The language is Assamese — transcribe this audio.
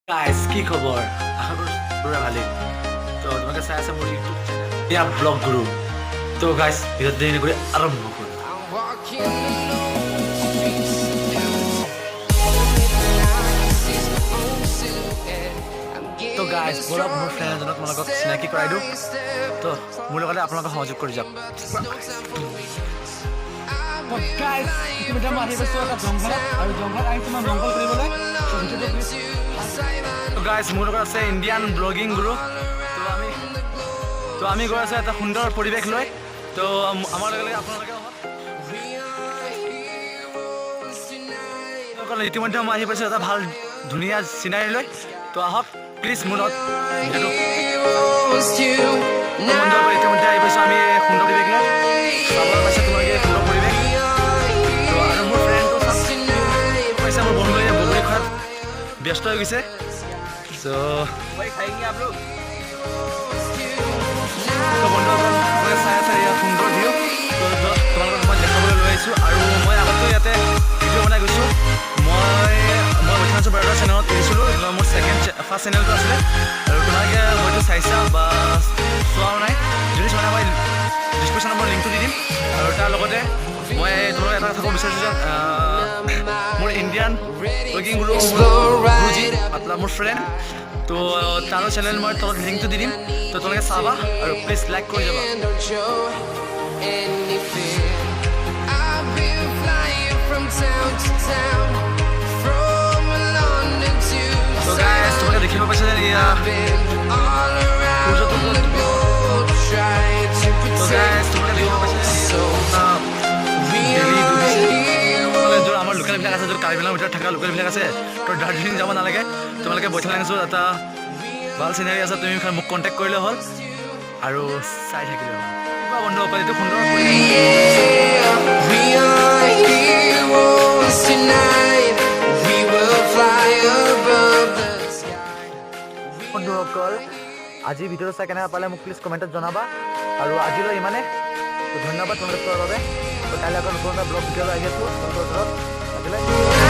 গাইস কি খবৰ আশা কৰোঁ পুৰা ভালেই তো তোমালোকে চাই আছে মোৰ ইউটিউব চেনেল ইয়া ব্লগ গুৰু তো গাইস ভিডিঅ' দেৰি কৰি আৰম্ভ কৰোঁ তো গাইস বলক মোৰ ফ্ৰেণ্ড এজনক তোমালোকক চিনাকি কৰাই দিওঁ তো মোৰ লগতে আপোনালোকে সহযোগ কৰি যাওক গাইস ইতিমধ্যে মই আহি পাইছোঁ এটা জংঘলত আৰু জংঘলত আহিছোঁ মই জংঘল কৰিবলৈ তো গাইস মোৰ লগত আছে ইণ্ডিয়ান ব্লগিং গুৰু তো আমি গৈ আছোঁ এটা সুন্দৰ পৰিৱেশ লৈ তো আমাৰ লগে লগে আপোনালোকে ইতিমধ্যে মই আহি পাইছোঁ এটা ভাল ধুনীয়া চিনাৰী লৈ তো আহক প্লিজ মোৰ লগত ইতিমধ্যে আহি পাইছোঁ আমি সুন্দৰ পৰিৱেশ লৈ চাবলৈ পাইছে তোমালোকে সুন্দৰ পৰিৱেশ তো আৰু মোৰ ফ্ৰেণ্ডটো পাইছে মোৰ বন্ধুৱে বগৰী খোৱাত ব্যস্ত হৈ গৈছে তো বন্ধুসকল চাই আছে ইয়াত সুন্দৰ ভিউ তো তোমালোকক মই দেখাবলৈ লৈ আহিছোঁ আৰু মই আগতো ইয়াতে ভিডিঅ' বনাই গৈছোঁ মই বৈঠাঞ্চু বাৰ্ডাৰ চেনেলত এৰিছিলোঁ মোৰ ফাৰ্ষ্ট চেনেলটো আছিলে আৰু তোমালোকে হয়তো চাইছা বা চোৱাও নাই যদি চোৱা নাই মই ডিছক্ৰিপশ্যনত মই লিংকটো দি দিম আৰু তাৰ লগতে মই তোমালোকক এটা কথা ক'ব বিচাৰিছোঁ যে মোৰ ইণ্ডিয়ান ব্লগিং গুৰু গুৰুজী মোৰ ফ্ৰেণ্ড তো তাৰো চেনেল মই তলত লিংকটো দি দিম তো তোমালোকে চাবা আৰু প্লিজ লাইক কৰি যাবা তোমালোকে দেখিব পাইছে যে আমাৰ লোকেলবিলাক আছে য'ত কাৰ্বি আংলঙৰ ভিতৰত থকা লোকেলবিলাক আছে তো দাৰ্জিলিং যাব নালাগে তোমালোকে বৈঠালাংছুত এটা ভাল চিনাৰী আছে তুমি মোক কণ্টেক্ট কৰিলে হ'ল আৰু চাই থাকিলে হ'ল বন্ধুসকল এইটো সুন্দৰ বন্ধুসকল আজি ভিডিঅ'টো চাই কেনেকৈ পালে মোক প্লিজ কমেণ্টত জনাবা আৰু আজিলৈ ইমানে ধন্যবাদ তোমালোকে চোৱাৰ বাবে কাইলৈ আকৌ নতুন এটা ব্লগ ভিডিঅ'লৈ আহি আছোঁ আজিলৈ